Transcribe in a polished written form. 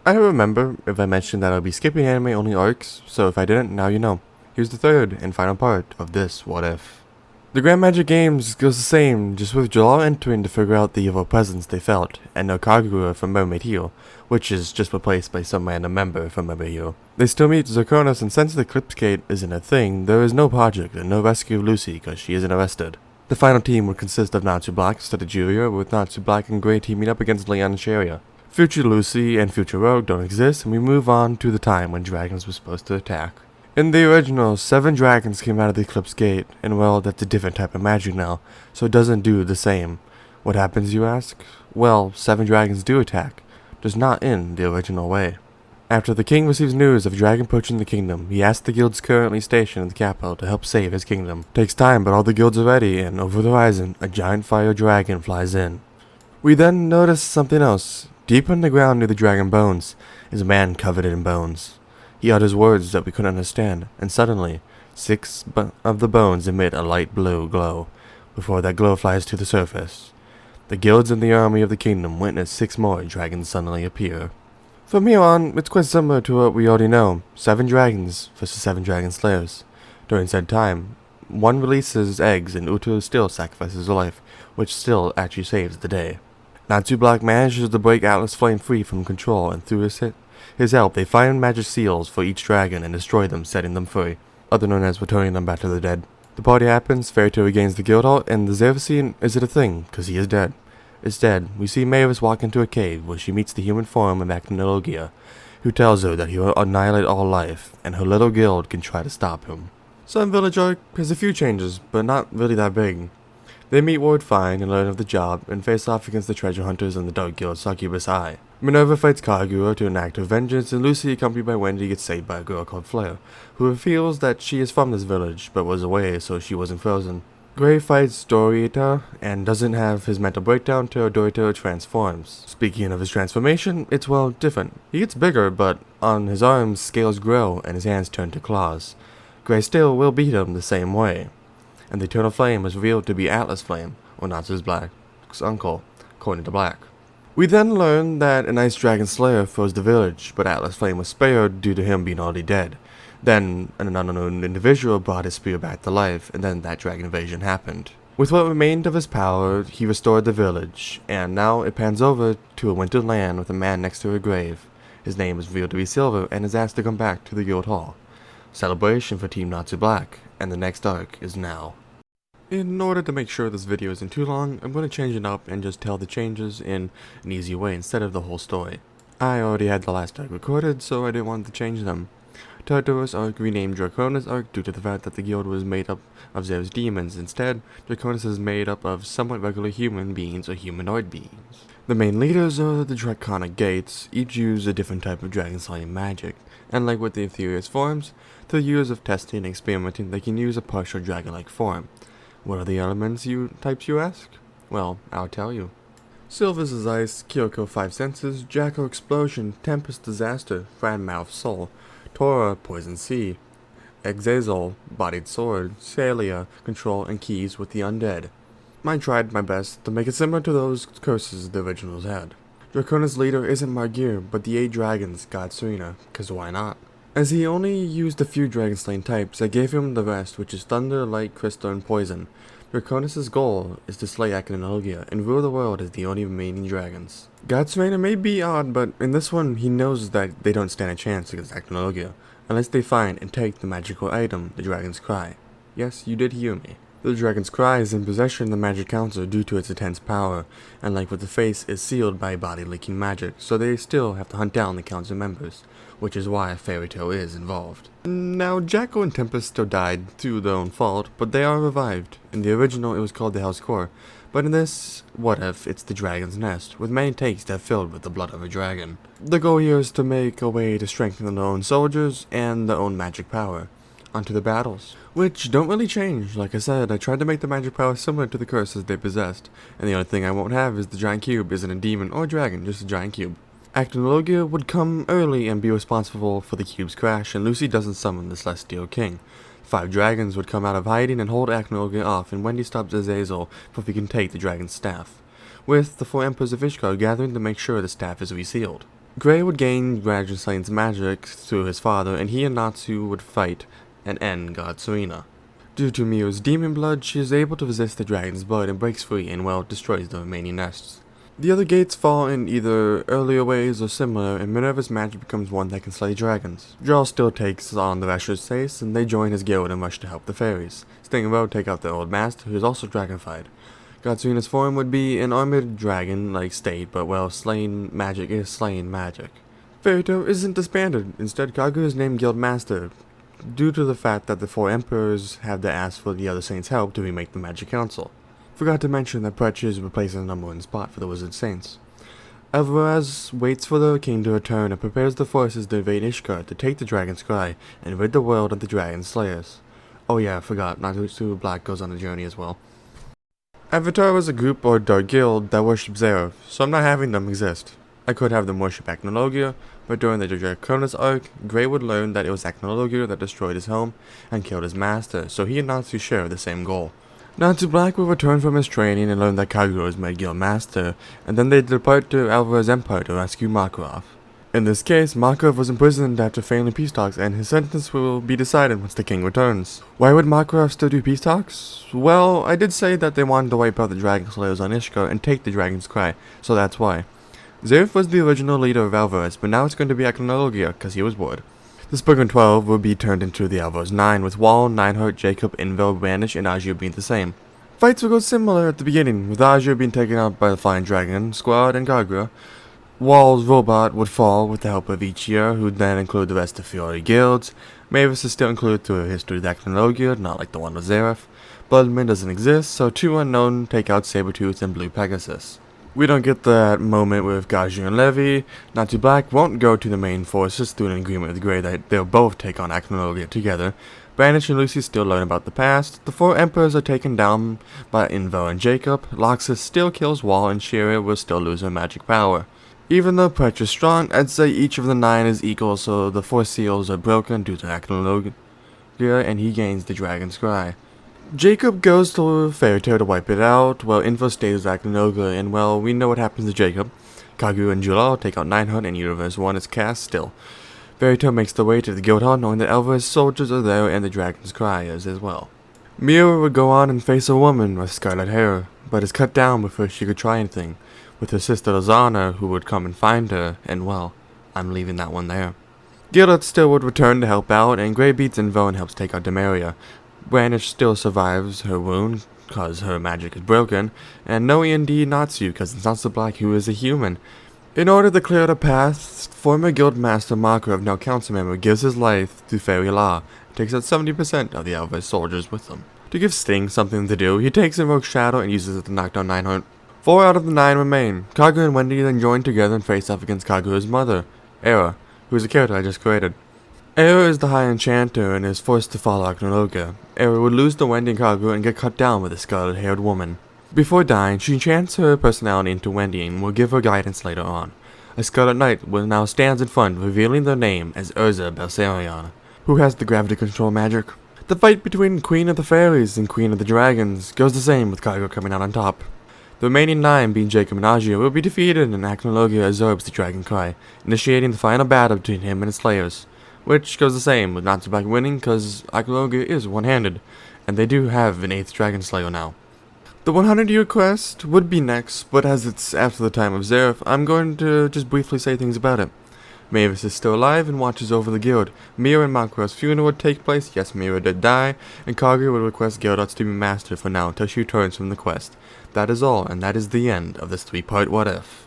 I don't remember if I mentioned that I'll be skipping anime-only arcs, so if I didn't, now you know. Here's the third and final part of this What If. The Grand Magic Games goes the same, just with Jalal entering to figure out the evil presence they felt, and no Kagura from Mermaid Heel, which is just replaced by some random member from Mermaid Heel. They still meet Zirconis, and since the Eclipse Gate isn't a thing, there is no project and no rescue of Lucy because she isn't arrested. The final team would consist of Natsu Black instead of Julia, with Natsu Black and Grey teaming up against Leon and Sharia. Future Lucy and Future Rogue don't exist, and we move on to the time when dragons were supposed to attack. In the original, 7 dragons came out of the Eclipse Gate, and well, that's a different type of magic now, so it doesn't do the same. What happens, you ask? Well, 7 dragons do attack, just not in the original way. After the king receives news of a dragon approaching the kingdom, he asks the guilds currently stationed in the capital to help save his kingdom. Takes time, but all the guilds are ready, and over the horizon, a giant fire dragon flies in. We then notice something else. Deep in the ground near the dragon bones is a man covered in bones. He utters words that we couldn't understand, and suddenly, 6 of the bones emit a light blue glow, before that glow flies to the surface. The guilds and the army of the kingdom witness 6 more dragons suddenly appear. From here on, it's quite similar to what we already know, 7 dragons versus 7 dragon slayers. During said time, one releases eggs and Utu still sacrifices her life, which still actually saves the day. Natsu Black manages to break Atlas Flame free from control, and through his help, they find magic seals for each dragon and destroy them, setting them free, other known as returning them back to the dead. The party happens, Fairytale regains the guild hall, and the Zeref scene isn't a thing, cause he is dead. Instead, we see Mavis walk into a cave where she meets the human form of Actinologia, who tells her that he will annihilate all life, and her little guild can try to stop him. Sun Village arc has a few changes, but not really that big. They meet Ward Fine and learn of the job, and face off against the treasure hunters and the Dark Guild Succubus Eye. Minerva fights Kagura to enact her vengeance, and Lucy, accompanied by Wendy, gets saved by a girl called Flare, who reveals that she is from this village, but was away so she wasn't frozen. Gray fights Dorita, and doesn't have his mental breakdown till Dorita transforms. Speaking of his transformation, it's well different. He gets bigger, but on his arms scales grow and his hands turn to claws. Gray still will beat him the same way. And the Eternal Flame is revealed to be Atlas Flame, or Natsu's Black's uncle, according to Black. We then learn that an Ice Dragon Slayer froze the village, but Atlas Flame was spared due to him being already dead. Then, an unknown individual brought his spear back to life, and then that dragon invasion happened. With what remained of his power, he restored the village, and now it pans over to a winter land with a man next to a grave. His name is revealed to be Silver, and is asked to come back to the Guild Hall. Celebration for Team Natsu Black, and the next arc is now. In order to make sure this video isn't too long, I'm going to change it up and just tell the changes in an easy way instead of the whole story. I already had the last arc recorded, so I didn't want to change them. Tartarus arc renamed Draconis arc due to the fact that the guild was made up of Zeref's demons. Instead, Draconis is made up of somewhat regular human beings or humanoid beings. The main leaders are the Draconic Gates, each use a different type of dragon slaying magic, and like with the Ethereus forms, through years of testing and experimenting, they can use a partial dragon-like form. What are the elements types you ask? Well, I'll tell you. Silver's is Ice, Kyoko 5 Senses, Jacko Explosion, Tempest Disaster, Franmouth Soul, Tora Poison Sea, Exazol Bodied Sword, Salia Control and Keys with the Undead. I tried my best to make it similar to those curses the originals had. Draconis' leader isn't Margir, but the 8 dragons, God Serena, cause why not? As he only used a few dragon slaying types, I gave him the rest, which is Thunder, Light, Crystal, and Poison. Draconis' goal is to slay Actinologia and rule the world as the only remaining dragons. God Serena may be odd, but in this one he knows that they don't stand a chance against Actinologia, unless they find and take the magical item, the Dragon's Cry. Yes, you did hear me. The Dragon's Cry is in possession of the Magic Council due to its intense power, and like with the face, is sealed by body-leaking magic, so they still have to hunt down the council members, which is why Fairytale is involved. Now, Jacko and Tempest still died through their own fault, but they are revived. In the original, it was called the Hell's Core, but in this, what if, it's the Dragon's Nest, with many takes that are filled with the blood of a dragon. The goal here is to make a way to strengthen their own soldiers and their own magic power. Onto the battles, which don't really change. Like I said, I tried to make the magic power similar to the curses they possessed, and the only thing I won't have is the giant cube isn't a demon or a dragon, just a giant cube. Actinologia would come early and be responsible for the cube's crash, and Lucy doesn't summon the Celestial King. 5 dragons would come out of hiding and hold Actinologia off, and Wendy stops Azazel before he can take the dragon's staff, with the 4 Emperors of Ishkar gathering to make sure the staff is resealed. Gray would gain Dragon Slaying's magic through his father, and he and Natsu would fight and end God Serena. Due to Miu's demon blood, she is able to resist the dragon's blood and breaks free and, well, destroys the remaining nests. The other gates fall in either earlier ways or similar, and Minerva's magic becomes one that can slay dragons. Jarl still takes on the rest of his face, and they join his guild and rush to help the fairies. Sting and Road take out their old master, who is also dragonified. God Serena's form would be an armored dragon-like state, but well, slaying magic is slaying magic. Fairytale isn't disbanded, instead Kagu is named Guild Master, due to the fact that the 4 emperors have to ask for the other saints' help to remake the Magic Council. Forgot to mention that Pretch is replacing the number 1 spot for the Wizard Saints. Alvarez waits for the king to return and prepares the forces to invade Ishgard to take the Dragon's Cry and rid the world of the Dragon Slayers. Oh yeah, I forgot, Natsu Black goes on a journey as well. Avatar was a group or dark guild that worshipped Zeref, so I'm not having them exist. I could have them worship Acnologia, but during the Draconis arc, Grey would learn that it was Acnologia that destroyed his home and killed his master, so he and Natsu share the same goal. Natsu Black will return from his training and learn that Kagura is made guild master, and then they depart to Alvarez Empire to rescue Makarov. In this case, Makarov was imprisoned after failing peace talks, and his sentence will be decided once the king returns. Why would Makarov still do peace talks? Well, I did say that they wanted to wipe out the Dragon Slayers on Ishgard and take the Dragon's Cry, so that's why. Zeref was the original leader of Alvarez, but now it's going to be Acnologia, because he was bored. The Spoken 12 will be turned into the Alvarez 9, with Wall, Nineheart, Jacob, Invel, Vanish, and Azure being the same. Fights will go similar at the beginning, with Azure being taken out by the Flying Dragon Squad and Kagura. Wall's robot would fall with the help of each year, who would then include the rest of Fiori guilds. Mavis is still included through a history of Acnologia, not like the one with Zeref. Bloodman doesn't exist, so 2 unknown take out Sabretooth and Blue Pegasus. We don't get that moment with Gaju and Levy. Natsu Black won't go to the main forces through an agreement with Grey that they'll both take on Acnologia together. Brandish and Lucy still learn about the past. The 4 emperors are taken down by Invel and Jacob. Loxus still kills Wall, and Shira will still lose her magic power. Even though Pretch is strong, I'd say each of the 9 is equal, so the 4 seals are broken due to Acnologia, and he gains the Dragon's Cry. Jacob goes to Fairytale to wipe it out, while Info stays with Acnologia, and well, we know what happens to Jacob. Kagu and Julal take out Nineheart, and Universe 1 is cast still. Fairytale makes their way to the guild hall, knowing that Alvarez soldiers are there and the Dragon's Cry is as well. Miura would go on and face a woman with scarlet hair, but is cut down before she could try anything, with her sister Lozana, who would come and find her, and well, I'm leaving that one there. Gilded still would return to help out, and Grey beats Invo and helps take out Demaria. Brandish still survives her wound, cause her magic is broken, and no E&D Natsu, cause it's Natsu Black who is a human. In order to clear the path, former guild master Makarov, now council member, gives his life to fairy law, and takes out 70% of the Alvarez soldiers with him. To give Sting something to do, he takes Invoke Shadow and uses it to knock down Nineheart. 4 out of the 9 remain. Kagura and Wendy then join together and face off against Kagura's mother, Era, who is a character I just created. Era is the High Enchanter and is forced to follow Acnologia. Era would lose to Wendy and Kagura and get cut down with a scarlet-haired woman. Before dying, she enchants her personality into Wendy and will give her guidance later on. A Scarlet Knight now stands in front, revealing their name as Urza Belsarion, who has the gravity control magic. The fight between Queen of the Fairies and Queen of the Dragons goes the same, with Kagura coming out on top. The remaining 9, being Jacob and Azure, will be defeated and Acnologia absorbs the Dragon Cry, initiating the final battle between him and his slayers. Which goes the same, with Natsu Black winning, cause Acnologia is one-handed, and they do have an 8th Dragon Slayer now. The 100-year quest would be next, but as it's after the time of Zeref, I'm going to just briefly say things about it. Mavis is still alive and watches over the guild. Mira and Makarov's funeral would take place, yes, Mira did die, and Kagura would request Gyarados to be mastered for now until she returns from the quest. That is all, and that is the end of this 3-part What If.